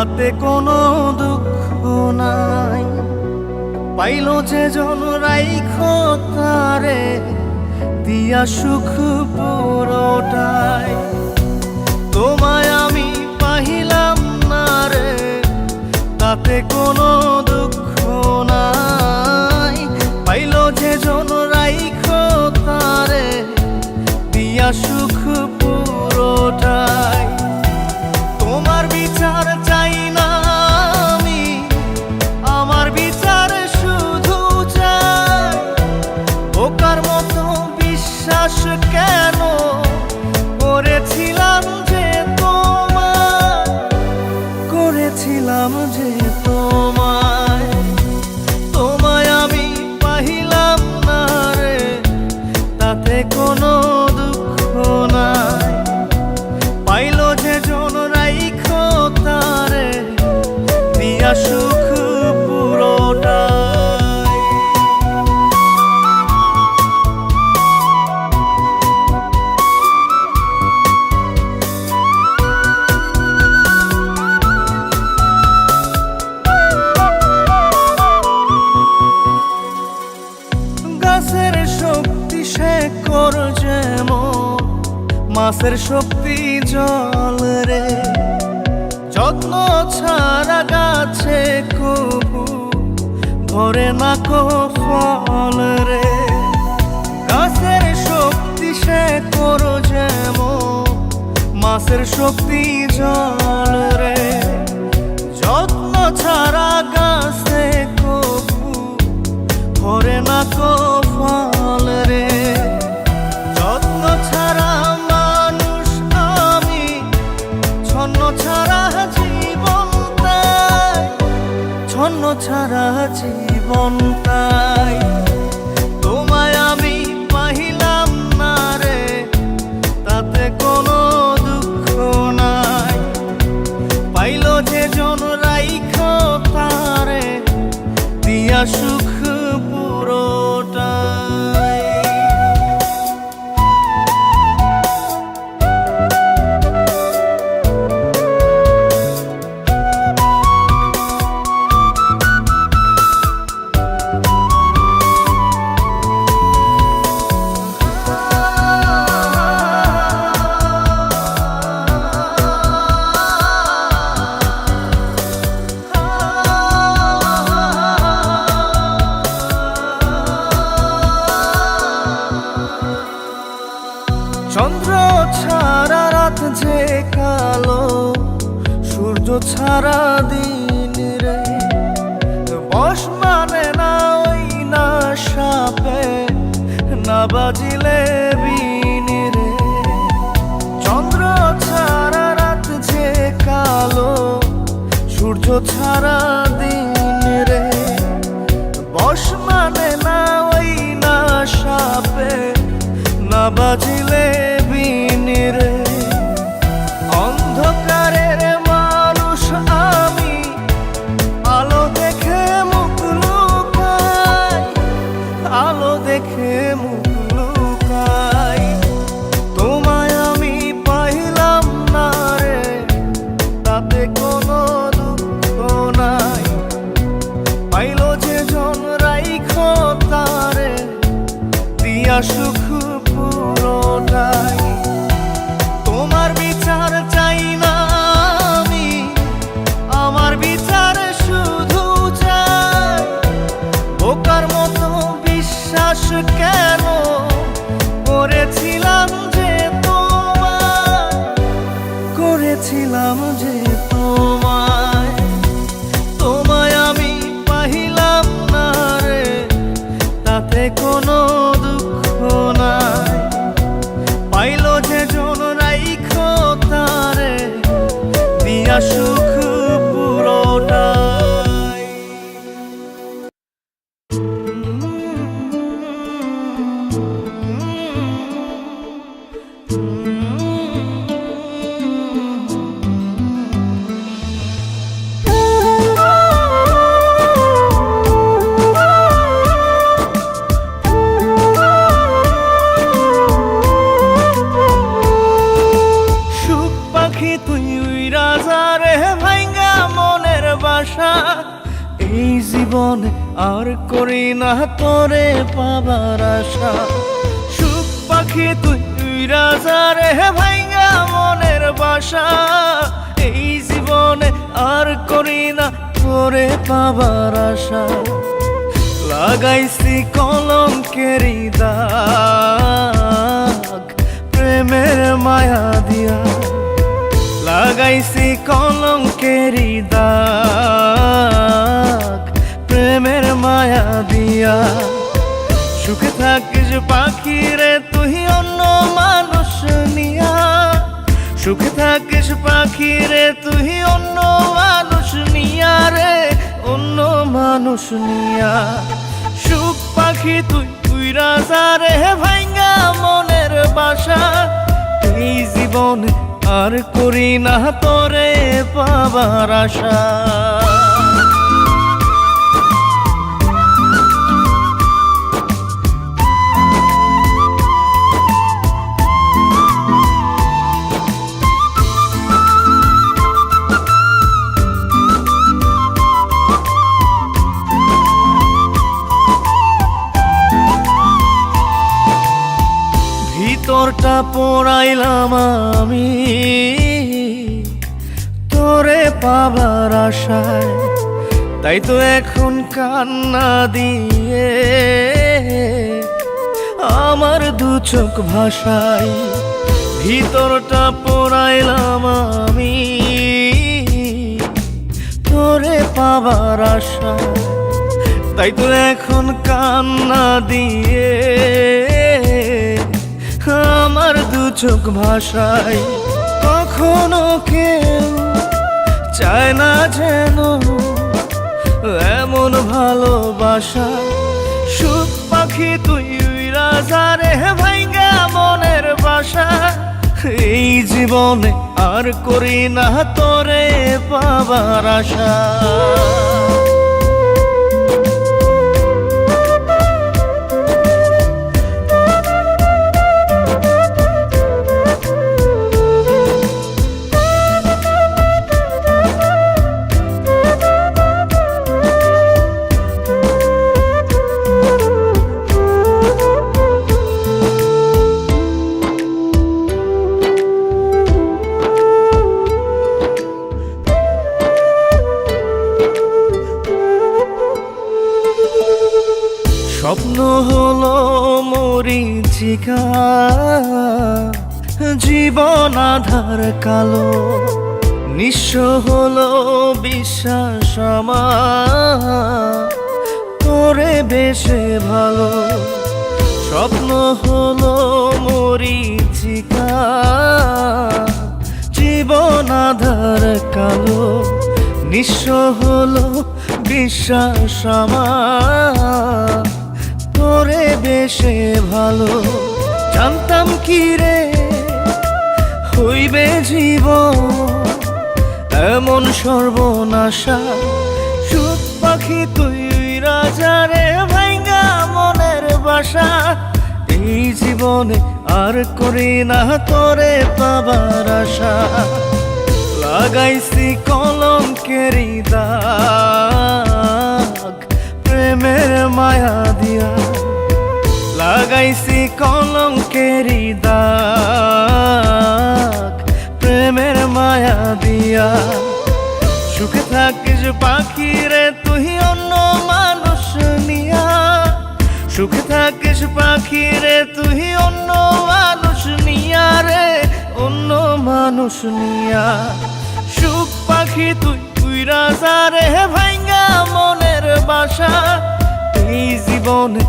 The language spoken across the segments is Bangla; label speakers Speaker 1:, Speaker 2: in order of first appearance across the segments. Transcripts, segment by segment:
Speaker 1: তাতে কোনো দুঃখ নাই। পাইল যে জন রাইখো তারে দিয়া সুখ পুরোটাই। তোমায় আমি পাহিলাম না রে, তাতে কোনো দুঃখ নাই। পাইল যে জন রাইখো তারে দিয়া সুখ পুরোটাই। তোমার বিচার চাই না আমি, আমার বিচার শুধু চাই। বোকার মতো বিশ্বাস কেন করেছিলাম যে তোমায়, করেছিলাম যে তোমায়। তোমায় আমি পাহিলাম না রে, তাতে কোনো দুঃখ নাই। পাইল যে জন রাইখো তারে দিয়া সুখ পুরোটাই। গাছের শক্তি শেকড় যেমন, মাছের শক্তি জল রে। যত্ন ছাড়া গাছে কবু ধরে না কো ফল রে। গাছের শক্তি শেকড় যেমন, মাছের শক্তি জল রে। যত্ন ছাড়া গাছে কবু ধরে না কো ফল রে। যত্ন ছাড়া মানুষ আমি, ছন্ন ছাড়া জীবন তাই, ছন্ন ছাড়া জীবন তাই। তোমায় আমি পাহিলাম না রে, তাতে কোনো দুঃখ নাই। পাইল যে জন রাইখো তারে দিয়া সুখ পুরোটাই। চন্দ্র ছাড়া রাত যে কালো, সূর্য ছাড়া দিন রে। বশ মানে না ওই না সাপে, না বাজিলে বিন রে। চন্দ্র ছাড়া রাত যে কালো, সূর্য ছাড়া দিন রে। বশ মানে না ওই না সাপে, না বাজিলে বিন রে। অন্ধকারের মানুষ আমি, আলো দেখে মুখ লুকাই, আলো দেখে মুখ লুকাই। তোমায় আমি পাইলাম না রে, তাতে কোনো দুঃখ নাই। পাইল যে জন রাইখো তারে দিয়া সুখ পুরোটাই। তোমার বিচার চাই না আমি, আমার বিচার শুধু চাই। বোকার মতো বিশ্বাস কেন করেছিলাম যে তোমায়, করেছিলাম যে তোমায়। তোমায় আমি পাহিলাম না রে, তাতে কোনো দুঃখ নাই। পাইল যে জীবনে আর করি না তোরে পাবার আশা। সুখ পাখি তুই উইরা যা রে ভাইঙ্গা মনের বাসা, এই জীবনে আর করি না তোরে পাবার আশা। লাগাইছি কলঙ্কেরি দাগ প্রেমের মায়া দিয়া, লাগাইছি কলঙ্কেরি দাগ প্রেমের মায়া দিয়া। সুখে থাকিস পাখি রে তুই অন্য মানুষ নিয়া, সুখে থাকিস পাখি রে তুই অন্য মানুষ নিয়া রে, অন্য মানুষ নিয়া। সুখ পাখি তুই উইরা যা রে ভাইঙ্গা মনের বাসা, এই জীবনে আর করি না তোরে পাবার আশা। ভিতরটা পোড়াইলাম আমি তোরে পাবার আশায়, তাই তো এখন কান্না দিয়ে আমার দু চোখ ভাষায়। ভিতরটা পোড়াইলাম আমি তোরে পাবার আশায়, তাই তো এখন কান্না দিয়ে আমার দু চোখ ভাষায়। কখনো কেউ চায় না যেন এমন ভালোবাসা। সুখ পাখি তুই উইরা যা রে ভাইঙ্গা মনের বাসা, এই জীবনে আর করি না তোরে পাবার আশা। স্বপ্ন হলো মরীচিকা, জীবন আধার কালো, নিঃস্ব হলো বিশ্বাস আমার তোরে বেশে ভালো। স্বপ্ন হলো মরীচিকা, জীবন আধার কালো, নিঃস্ব হলো বিশ্বাস আমার তোরে বেশে ভালো। জানতাম কি রে হইবে জীবন এমন সর্বনাশা। সুখ পাখি তুই রাজা রে ভাইঙ্গা মনের বাসা, এই জীবনে আর করি না তোরে পাবার আশা। লাগাইছি কলঙ্কেরি দাগ প্রেমের মায়া দিয়া, লাগাইছি কলঙ্কেরি দাগ প্রেমের মায়া দিয়া। সুখে থাকিস পাখি রে তুই অন্য মানুষ নিয়া, সুখে থাকিস পাখি রে তুই অন্য মানুষ নিয়া রে, অন্য মানুষ নিয়া। সুখ পাখি তুই উইরা যা রে ভাইঙ্গা মনের বাসা, এই জীবনে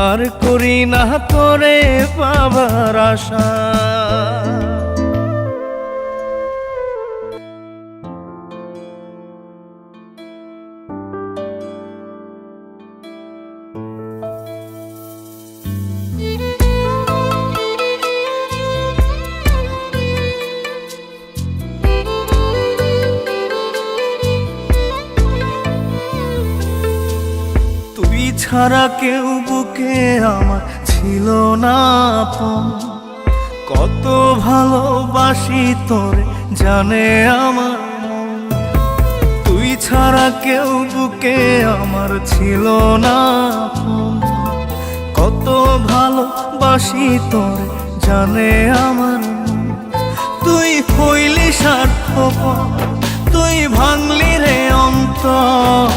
Speaker 1: আর করি না তোরে পাবার আশা। ছাড়া কেউ বুকে আমার ছিল না আপন, কত ভালোবাসি তোরে জানে আমার মন। তুই ছাড়া কেউ বুকে আমার ছিল না। কত ভালোবাসি তোরে জানে আমার মন। তুই হইলি স্বার্থপর, তুই ভাঙলি রে অন্তর।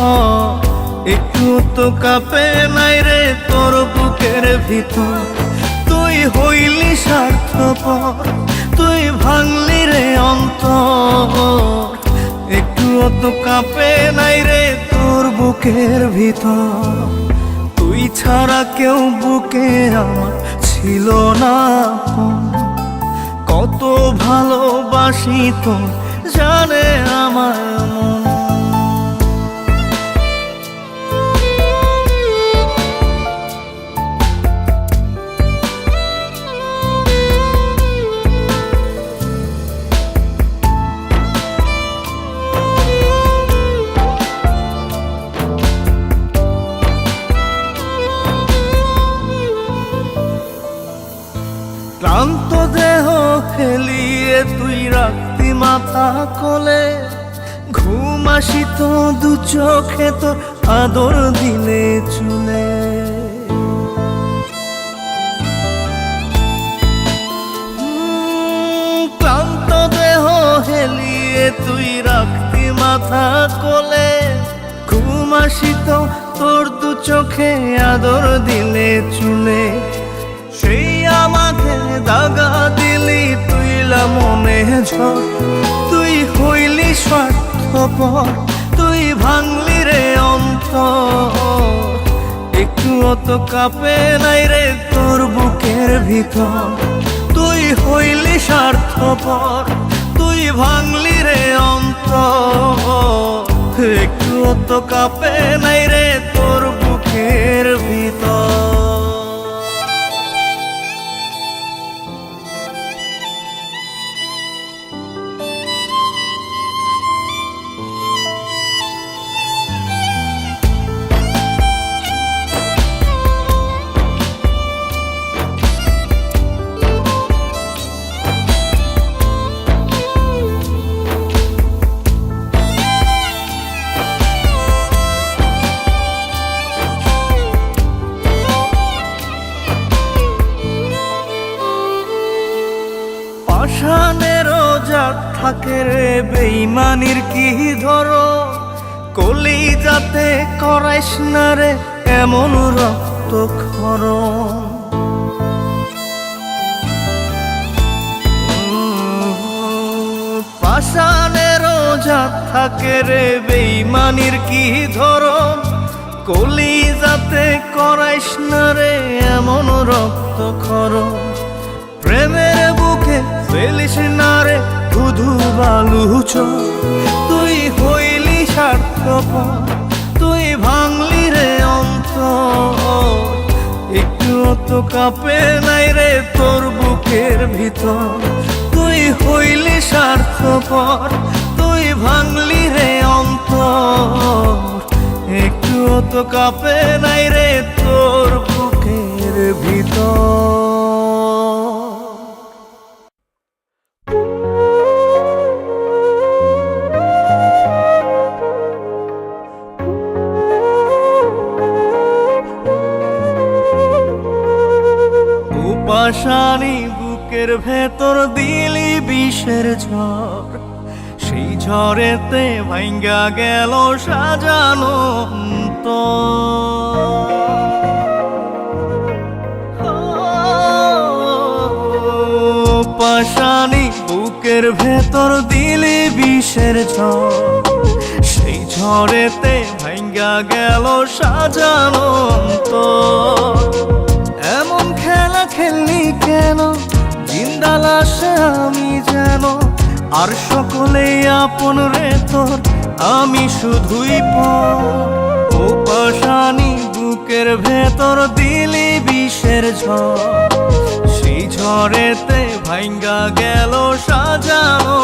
Speaker 1: একটু তো কাঁপে নাই রে তোর বুকের ভিতর। তুই হইলি স্বার্থপর, তুই ভাঙলি রে অন্তর। একটুও তো কাঁপে নাই রে তোর বুকের ভিতর। তুই ছাড়া কেউ বুকে আমার ছিল না। কত ভালোবাসি তোর জানে আমার মন। ক্লান্ত দেহ ফেলিয়ে তুই রাখতি মাথা কোলে। ঘুম আসিত দু চোখে তোর আদর দিলে চুলে। ক্লান্ত দেহ হেলিয়ে তুই রাখতি মাথা কোলে। ঘুম আসিত তোর দু চোখে আদর দিলে চুলে। সেই আমাকে দাগা দিলি তুইলা মনে ঝড়। তুই হইলি স্বার্থপর, তুই ভাঙলি রে অন্তর। একটুও তো কাঁপে নাই রে তোর বুকের ভিতর। তুই হইলি স্বার্থপর, তুই ভাঙলি রে অন্তর। একটুও তো কাঁপে নাই রে তোর বুকের ভিতর। পাষাণেরও জাত থাকে রে বেইমানির কি ধরো। কলিজাতে করাইস না রে এমন রক্তক্ষরণ। পাষাণেরও জাত থাকে রে বেইমানির কি ধরন। কলিজাতে করাইস না রে এমন রক্তক্ষরণ। প্রেমের বুকে ফেলিস না রে ধুধু বালু চোখ। তুই হইলি স্বার্থপর, তুই ভাঙলি রে অন্তর। একটুও তো কাঁপে নাই রে তোর বুকের ভিতর। তুই হইলি স্বার্থপর, তুই ভাঙলি রে অন্তর। একটুও তো কাঁপে নাই রে তোর বুকের ভিতর। পাষাণী বুকের ভেতর দিলি বিষের ঝড়। সেই ঝড়েতে ভাঙ্গা গেল সাজানো পাষাণী বুকের ভেতর দিলি বিষের ঝড়। সেই ঝড়েতে ভাঙ্গা গেল সাজানো। এমন খেলা খেললি কেন জিন্দা লাশে আমি যেন। আর সকলেই আপন রে তোর, আমি শুধুই পর। ও পাষাণী বুকের ভেতর দিলি বিষের ঝড়। সেই ঝড়েতে ভাঙ্গা গেল সাজানো।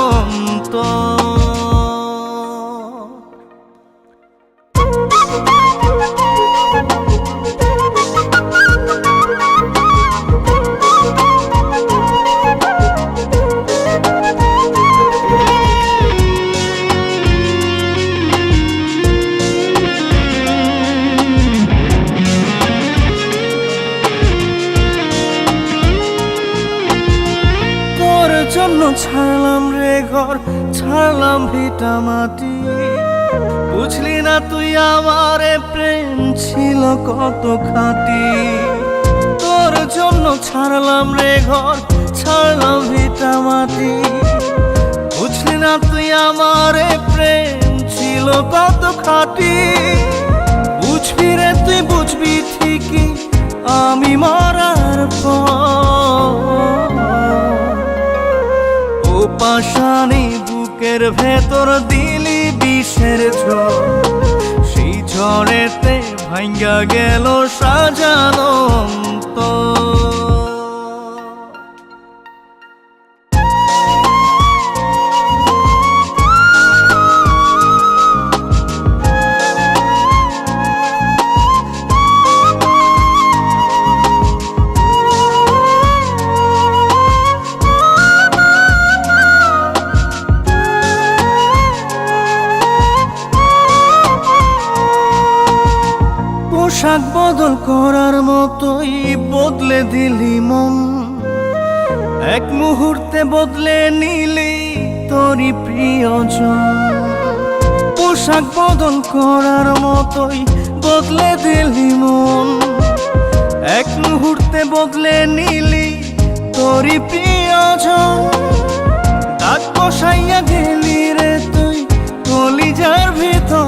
Speaker 1: জন্য ছাড়লাম রে ঘর, ছাড়লাম ভিটা মাটি। বুঝলি না তুই আমারে প্রেম ছিল কত খাঁটি। তোর জন্য ছাড়লাম রে ঘর, ছাড়লাম ভিটা মাটি। বুঝলি না তুই আমারে প্রেম ছিল কত খাঁটি। বুঝবি রে তুই বুঝবি ঠিকই আমি মরার পর। ও পাশানি বুকের ভেতর দিলি বিষের ঝড়, সেই ঝড়েতে ভাঙ্গা গেল সাজানো অন্তর। পোশাক বদল করার মতোই বদলে দিলি মন, এক মুহূর্তে বদলে নিলি তোরই প্রিয়জন। পোশাক বদল করার মতোই বদলে দিলি মন, এক মুহূর্তে বদলে নিলি তোরই প্রিয়জন। দাগ বসাইয়া গেলি রে তুই কলিজার ভিতর।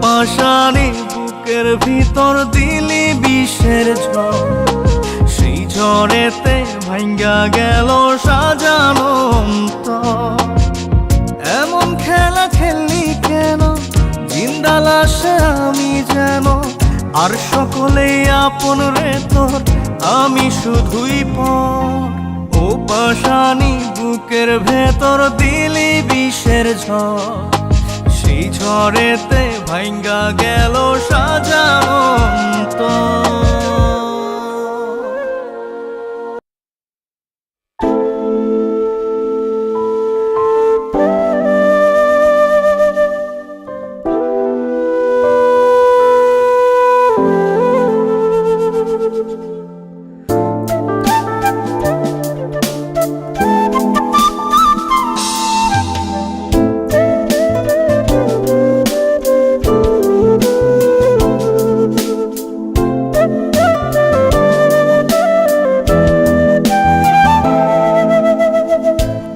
Speaker 1: পাশানি বুকের ভিতর দিলি বিষের ঝড়, সেই ঝড়েতে ভাঙ্গা গেল সাজানো অন্তর। এমন খেলা খেললি কেন জিন্দা লাশে আমি যেন, আর সকলেই আপন রে তোর আমি শুধুই পর। ও পাশানি বুকের ভেতর দিলি বিষের ঝড়, সেই ঝড়েতে ভাঙ্গা গেল সাজানো অন্তর।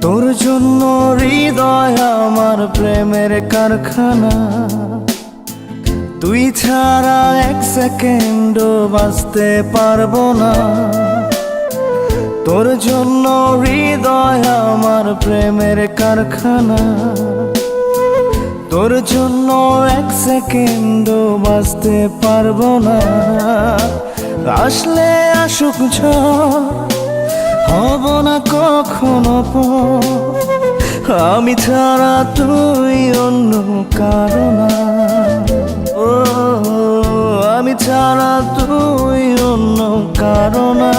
Speaker 1: তোর জন্য হৃদয় আমার প্রেমের কারখানা, তুই ছাড়া এক সেকেন্ডও বাঁচতে পারবো না। তোর জন্য হৃদয় আমার প্রেমের কারখানা, তোর জন্য এক সেকেন্ডও বাঁচতে পারবো না। আসলে আসুক ঝড়, হব না কখনো পর, আমি ছাড়া তুই অন্য কারো না। ও আমি ছাড়া তুই অন্য কারো না।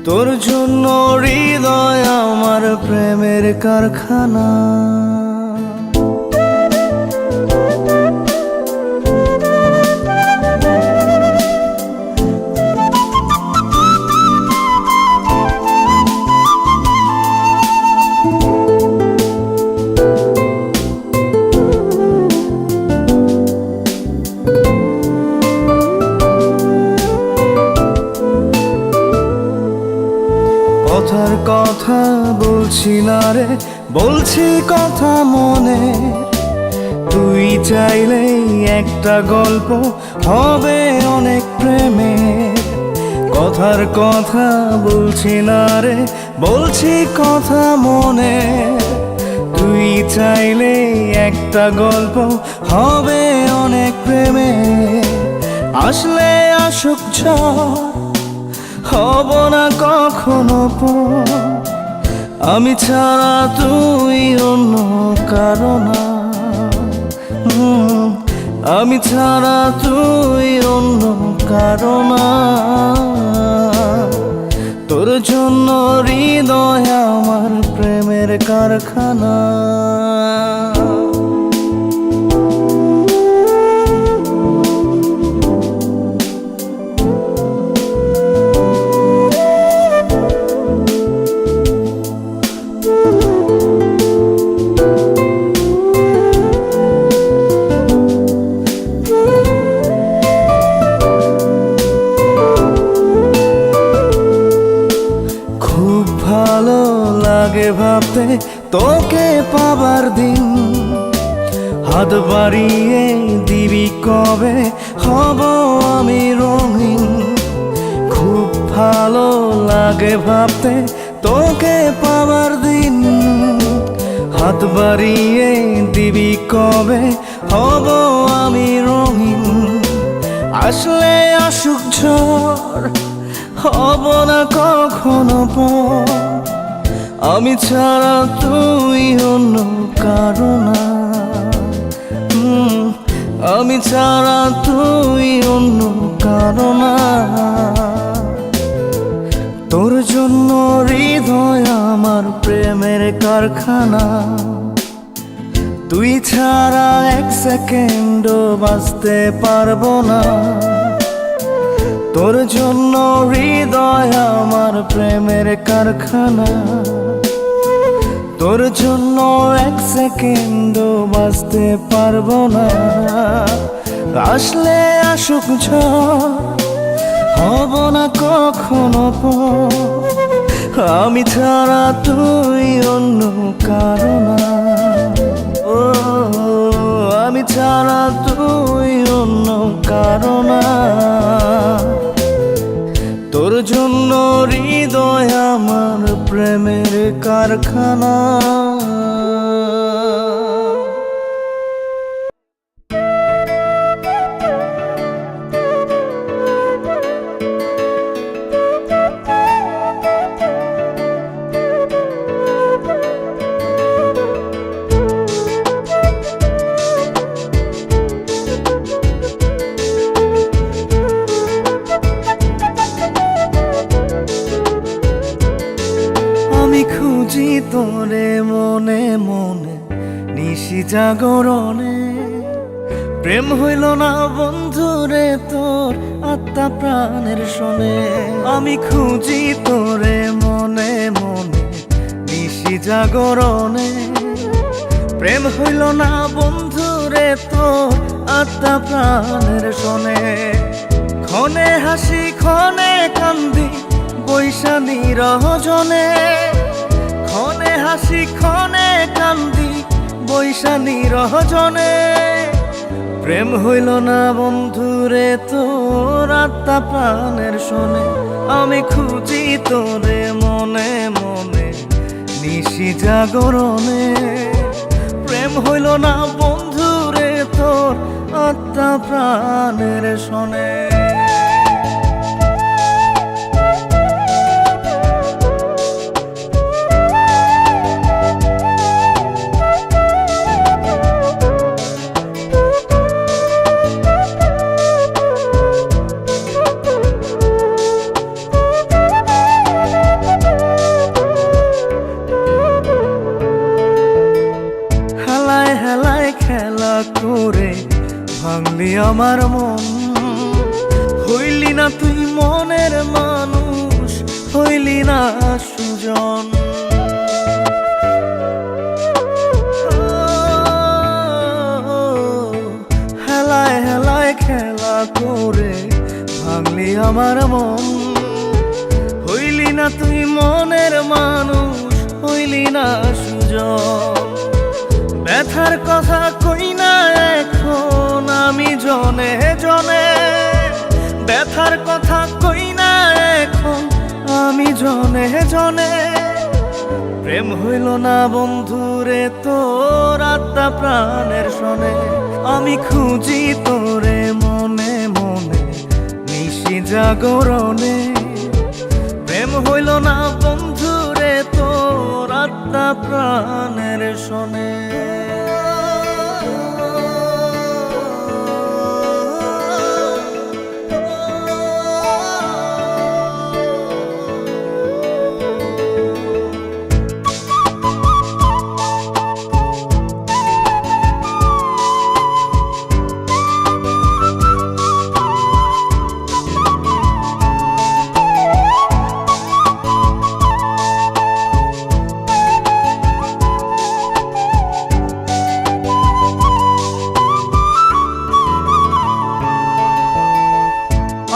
Speaker 1: তোর জন্য হৃদয় আমার প্রেমের কারখানা। কথার কথা বলছি না রে, বলছি কথা মনে। তুই চাইলেই একটা গল্প হবে অনেক প্রেমে। কথার কথা বলছি না রে, বলছি কথা মনে। তুই চাইলেই একটা গল্প হবে অনেক প্রেমে। আসলে আসুক ঝড়, হব না কখনো পর, আমি ছাড়া তুই অন্য কারো না। আমি ছাড়া তুই অন্য কারো না। তোর জন্য হৃদয় আমার প্রেমের কারখানা। ভাবতে তোকে পাবার দিন। হাত বাড়িয়ে দিবি কবে হব আমি রঙিন। খুব ভালো লাগে ভাবতে তোকে পাবার দিন। হাত বাড়িয়ে দিবি কবে হব আমি রঙিন। আসলে আসুক ঝড় হব না কখনো পর। আমি ছাড়া তুই অন্য কারো না। আমি ছাড়া তুই অন্য কারো না। তোর জন্য হৃদয় আমার প্রেমের কারখানা। তুই ছাড়া এক সেকেন্ডও বাঁচতে পারবো না। তোর জন্য হৃদয় আমার প্রেমের কারখানা। তোর জন্য এক সেকেন্ডও বাঁচতে পারবো না। আসলে আসুক ঝড় হব না কখনো পর। আমি ছাড়া তুই অন্য কারো না। ও আমি ছাড়া তুই অন্য কারো না। তোর জন্য হৃদয় আমার প্রেমের কারখানা। আমি খুঁজি তোরে মনে মনে নিশি জাগরণে। প্রেম হইল না বন্ধুরে তোর আত্মা প্রাণের শোনে। আমি খুঁজি তোরে মনে মনে নিশি জাগরণে। প্রেম হইল না বন্ধুরে তোর আত্মা প্রাণের শোনে। ক্ষণে হাসি ক্ষণে কান্দি বৈশা নিরজনে। ক্ষণে হাসি ক্ষণে কান্দি বৈশা নিরজনে। প্রেম হইল না বন্ধুরে তোর আত্মা প্রাণের শোনে। আমি খুঁজি তোরে মনে মনে নিশি জাগরণে। প্রেম হইল না বন্ধুরে তোর আত্মা প্রাণের শোনে। হেলায় হেলায় খেলা করে ভাঙলি আমার মন। হইলি না তুই মনের মানুষ, হইলি না সুজন। হেলায় হেলায় খেলা করে ভাঙলি আমার মন। হইলি না তুই মনের মানুষ, হইলি না সুজন। ব্যথার কথা কই না এখন আমি জনে জনে। ব্যথার কথা কই না এখন আমি জনে জনে। প্রেম হইল না বন্ধুরে তোর আত্মা প্রাণের শোনে। আমি খুঁজি তোরে মনে মনে নিশি জাগরণে। প্রেম হইল না বন্ধুরে তোর আত্মা প্রাণের শোনে।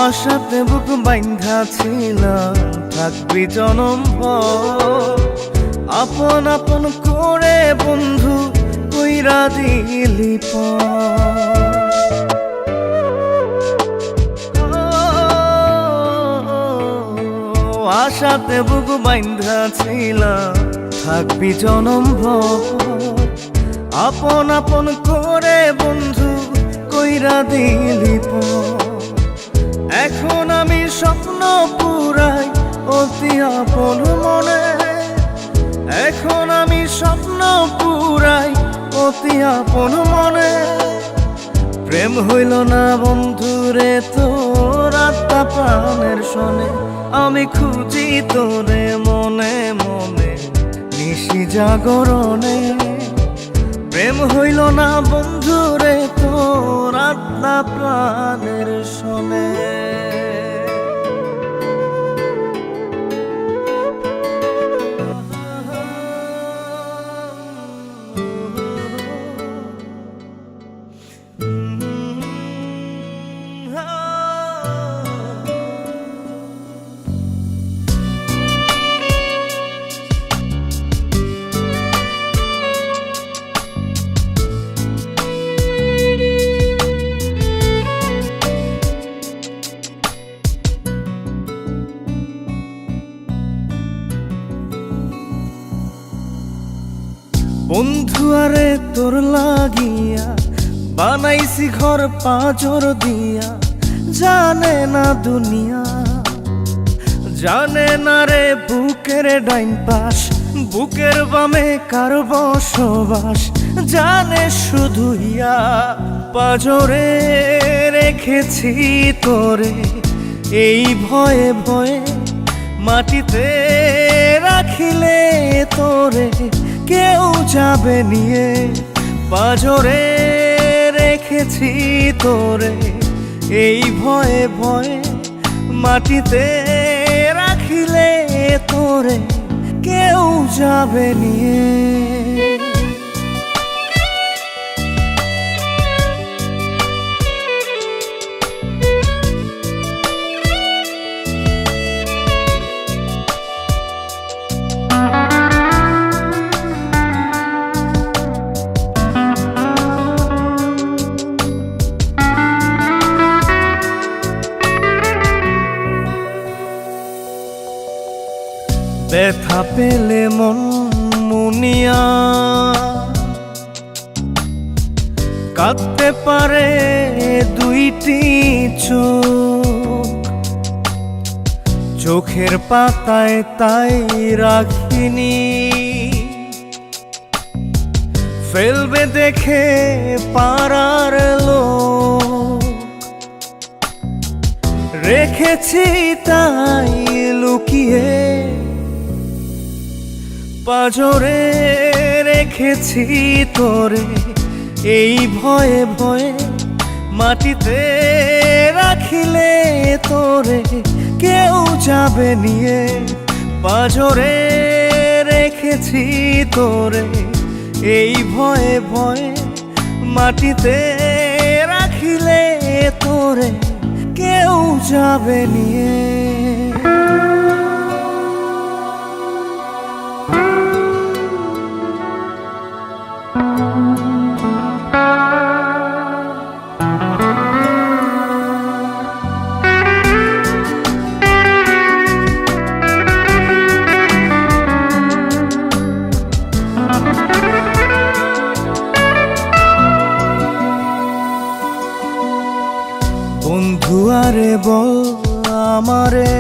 Speaker 1: আশাতে বুক বাইন্ধা ছিলাম থাকবি জনম ভর। আপন আপন করে বন্ধু কইরা দিলি আশাতে বুক বাইন্ধা ছিলাম থাকবি জনম ভর। আপন আপন করে বন্ধু কইরা দিলি এখন আমি স্বপ্ন পুরাই অতি আপন মনে। এখন আমি স্বপ্ন পুরাই অতি আপন মনে। প্রেম হইল না বন্ধুরে তোর আত্মা প্রাণের শোনে। আমি খুঁজি তোরে মনে মনে নিশি জাগরণে। প্রেম হইল না বন্ধুরে তোর আত্মা প্রাণের শোনে। বন্ধু আরে তোর লাগিয়া বানাইছি ঘর পাঁজর দিয়া। জানে না দুনিয়া, জানে না রে বুকের ডাইন পাশ, বুকের বামে কার বসবাস। জানে শুধু ইয়া পাঁজরে রেখেছি তোরে এই ভয়ে ভয়ে। মাটিতে রাখিলে তোরে কেউ যাবে নিয়ে। পাঁজরে রেখেছি তোরে এই ভয়ে ভয়ে। মাটিতে রাখিলে তোরে কেউ যাবে নিয়ে। ব্যথা পেলে মন মুনিয়া কাঁদতে পারে দুইটি চোখ। চোখের পাতায় তাই রাখিনি, ফেলবে দেখে পাড়ার লোক। রেখেছি তাই লুকিয়ে পাঁজরে রেখেছি তোরে এই ভয়ে ভয়ে। মাটিতে রাখিলে তোরে কেউ যাবে নিয়ে। পাঁজরে রেখেছি তোরে এই ভয়ে ভয়ে। মাটিতে রাখিলে তোরে কেউ যাবে নিয়ে। বন্ধু আরে বল আমারে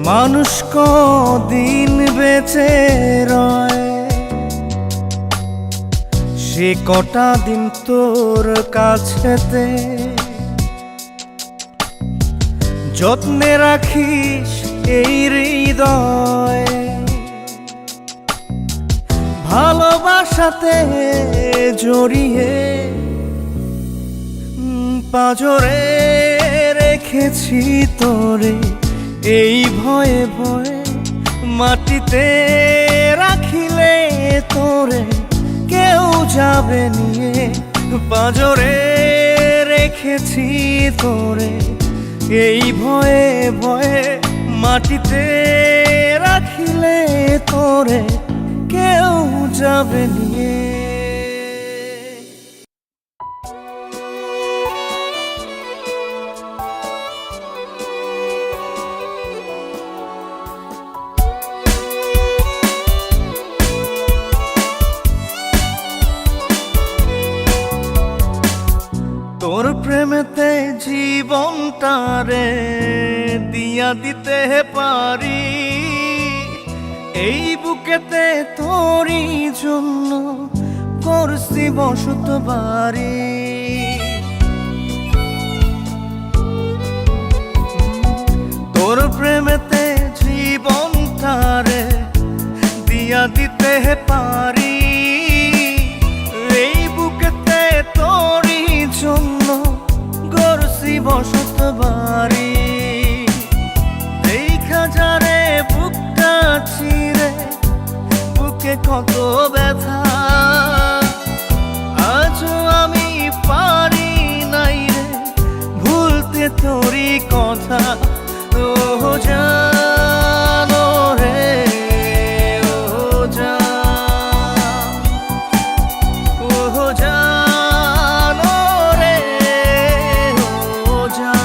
Speaker 1: মানুষ কদিন বেঁচে রয়। সে কটা দিন তোর কাছেতে যত্নে রাখিস এই হৃদয়। ভালোবাসাতে জড়িয়ে পাঁজরে রেখেছি তোরে এই ভয়ে ভয়ে। মাটিতে রাখিলে তোরে কেউ যাবে নিয়ে। পাঁজরে রেখেছি তোরে এই ভয়ে ভয়ে। মাটিতে করে কেউ যাবে নিয়ে। তোর প্রেমেতে জীবনটারে দিয়া দিতে পারি, এই বুকেতে তোরই জন্য করছি বসত বাড়ি। তোর প্রেমেতে জীবনটারে দিয়া দিতে পারি, এই বুকেতে তোরই জন্য করছি বসত বাড়ি। দেখা যারে বুকটা ছিঁড়ে বুকে কত ব্যথা, আজও আমি পারি নাই রে ভুলতে তোরই কথা। ও জানো রে, ও জান, ও জানো রে, ও জান।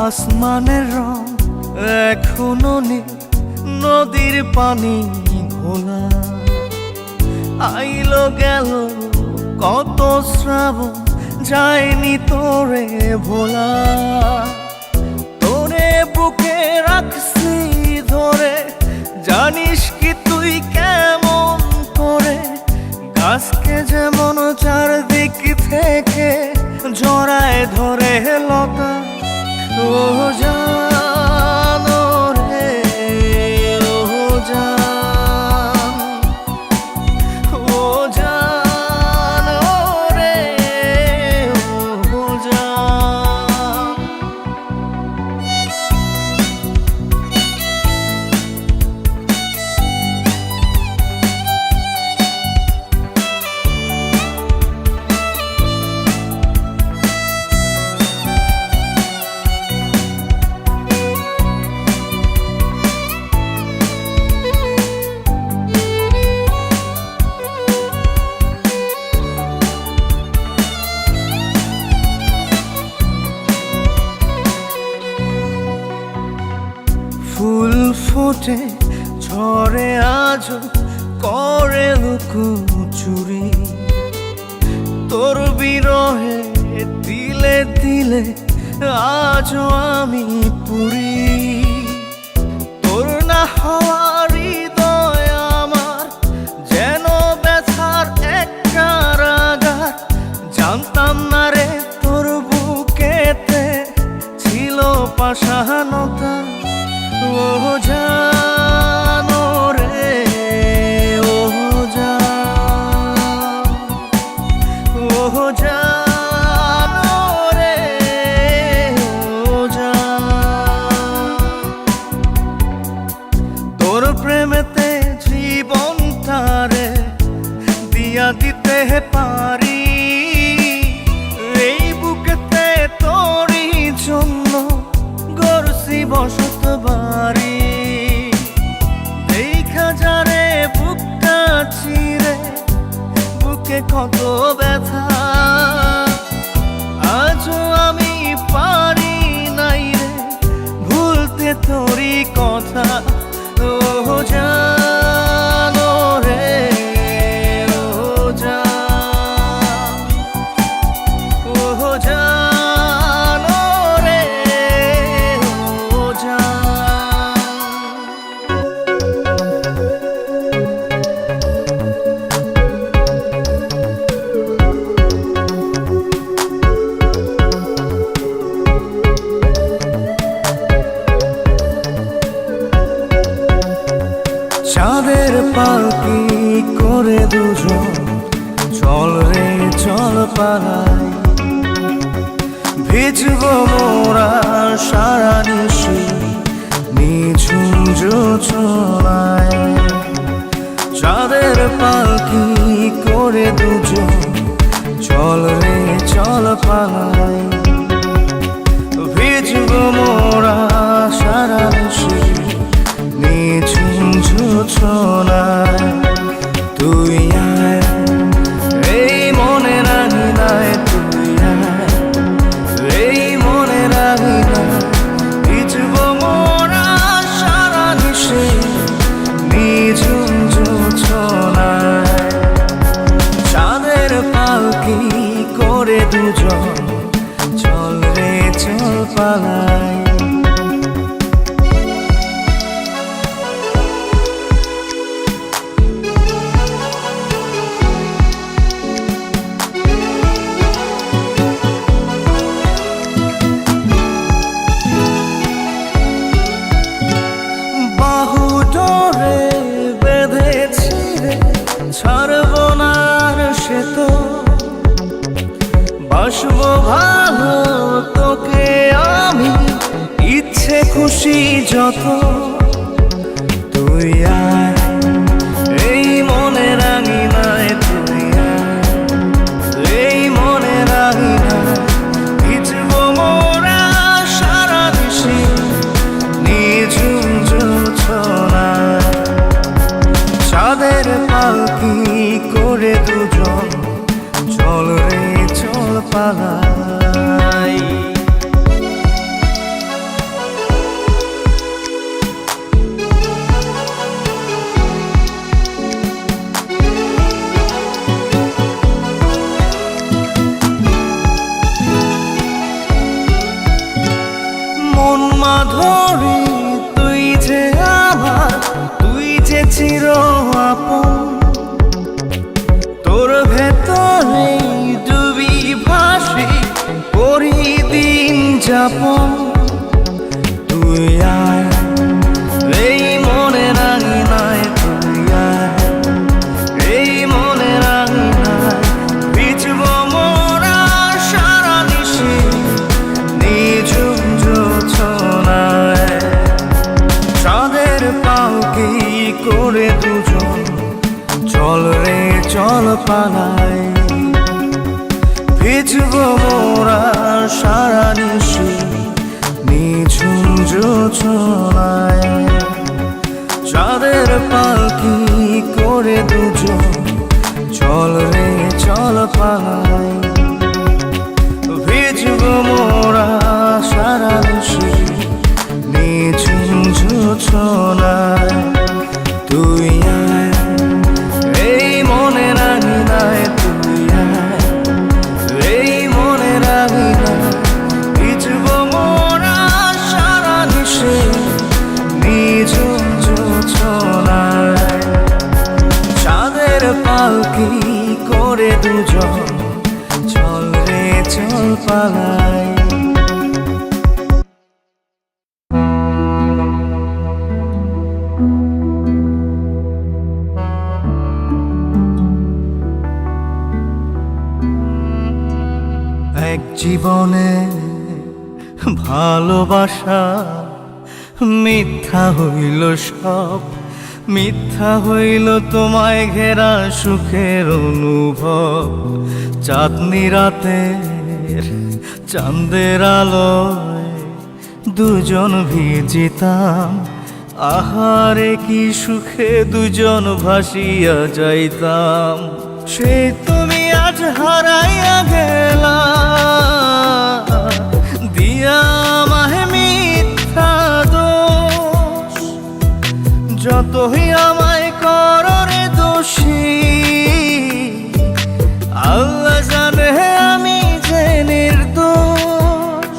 Speaker 1: আসমানের রং এখনো নীল, নদীর পানি ঘোলা, আইলো গেল কত শ্রাবণ যায়নি তোরে ভোলা। তোরে বুকে রাখছি ধরে, জানিস কি তুই কেমন করে গাছকে যেমন চারদিক থেকে জড়ায় ধরে লতা। ও জানো রে, ও জান, ও জানো রে, ও জান। ফুল ফোটে ঝরে আজও করে লুকোচুরি, তোর বিরহে দিলে দিলে আজও আমি পুরি। তোর না হওয়ার হৃদয় আমার যেন ব্যথার এক কারাগার, জানতাম না রে তোর বুকেতে ছিল পাষাণতা। ও জানো রে, ও জান, ও জানো রে, ও জান। তোর প্রেমেতে জীবনটারে দিয়া দিতে পারি, এই বুকেতে তোরই জন্য গড়ছি বসত বাড়ি। দেখা যারে বুকটা ছিঁড়ে বুকে কত ব্যথা, আজও আমি পারি নাই রে ভুলতে তোরই কথা। ও জানো রে, ও জান, ও জানো রে, ও জান। চল রে চল পালাই, ভিজব মোরা সারা নিশি নিঝুম জোছনায়। চাঁদের পালকি করে দুজন চল রে চল পালাই, ভিজব মোরা সারা নিশি নিঝুম জোছনায়। তুই আয় এই মনে রাঙিনায়, তুই আয় এই মনে রাঙিনায়, ভিজব মোরা সারা নিশি নিঝুম জোছনায়। চাঁদের পালকি করে দুজন চল রে চল পালাই। বাহু ডোরে বেঁধেছি রে, ছাড়ব না আর সে তো, বাসবো ভালো তোকে আমি ইচ্ছে খুশি যত। তুই আয় এই মনে রাঙিনায়, তুই আয় এই মনে রাঙিনায়, ভিজব মোরা সারা নিশি নিঝুম জোছনায়। চাঁদের পালকি করে দুজন চল রে চল পালাই। মন মাধুরী তুই যে আমার, তুই যে চির আপন, তোর ভেতরে ডুবি ভাসি করি দিন যাপন। তুই আয় এই মনে রাঙিনায়, তুই আয় এই মনে রাঙিনায়, ভিজব মোরা সারা নিশি নিঝুম জোছনায়। চাঁদের পালকি করে দুজন চল রে চল পালাই, ভিজব মোরা সারা নিশি নিঝুম জোছনায়। চাঁদের পালকি করে দুজন চল রে চল পালাই, ভিজব মোরা সারা নিশি নিঝুম জোছনায়। তুই আয় এই মনে রাঙিনায়, তুই আয় এই মনে রাঙিনায়, ভিজব মোরা সারা নিশি নিঝুম জোছনায়। চাঁদের পালকি করে দুজন চল রে চল পালাই। এক জীবনে ভালোবাসা মিথ্যা হইল সব, মিথ্যা হইল তোমায় ঘেরা সুখের অনুভব। চাঁদনি রাতের চাঁদের আলোয় দুজন ভিজিতাম, আহারে কি সুখে দুজন ভাসিয়া যাইতাম। সে তুমি আজ হারাইয়া গেলা, দিয়া আমায় মিথ্যা দোষ। যতই আমায় করো রে দোষী, আল্লাহ জানে আমি যে নির্দোষ,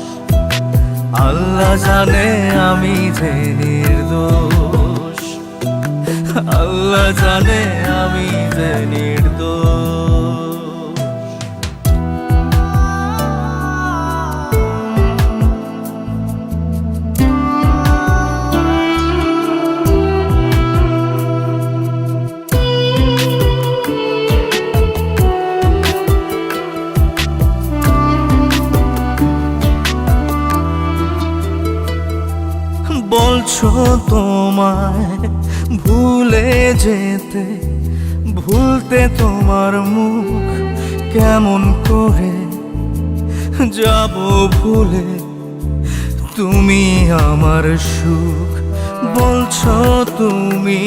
Speaker 1: আল্লাহ জানে আমি যে নির্দোষ, আল্লাহ জানে আমি যে নির্দোষ। বলছো তোমায় ভুলে যেতে, ভুলতে তোমার মুখ কেমন করে যাব ভুলে, তুমি আমার সুখ। বলছো তুমি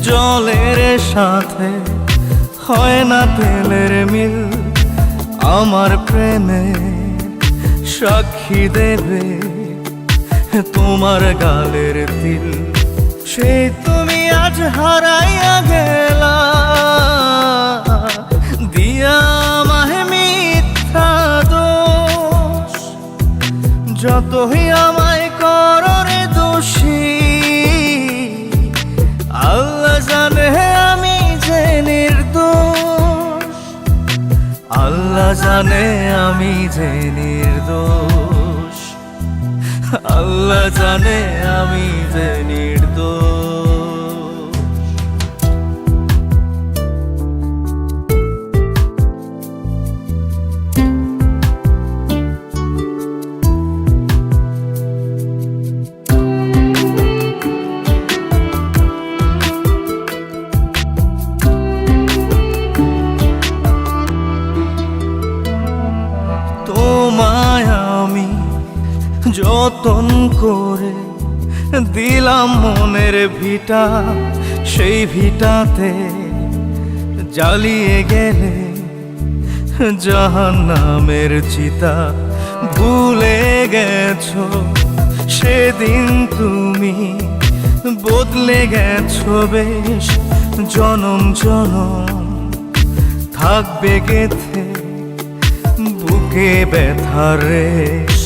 Speaker 1: জলের সাথে হয় না তেলের মিল, আমার প্রেমে সাক্ষী দেবে তোমার গালের তিল। সেই তুমি আজ হারাইয়া গেলা, দিয়া আমায় মিথ্যা দোষ। যতই আমায় করো রে দোষী, আল্লাহ জানে আমি যে নির্দোষ। আল্লাহ জানে আমি যে নির্দোষ। আল্লাহ জানে আমি যে নির্দোষ। তোমায় আমি যতন করে দিলাম মনের ভিটা, সেই ভিটাতে জ্বালিয়ে গেলে জাহান্নামের চিতা। ভুলে গেছো সেদিন তুমি, বদলে গেছো বেশ জনম জনম, থাকবে গেথে বুকে ব্যথার রেশ।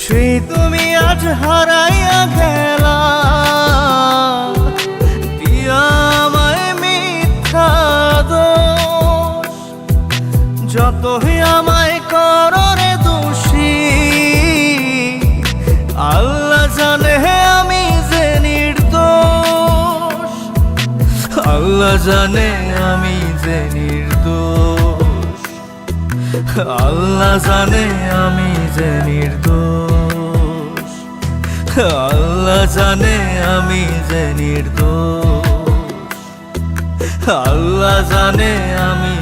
Speaker 1: সেই তুমি আজ হারাইয়া গেলা, দিয়া আমায় মিথ্যা দোষ। যতই আমায় করো রে দোষী, আল্লাহ জানে আমি যে নির্দোষ। আল্লাহ জানে আমি যে নির্দোষ। আল্লাহ জানে আমি যে নির্দোষ। আল্লাহ জানে আমি যে নির্দোষ। আল্লাহ জানে আমি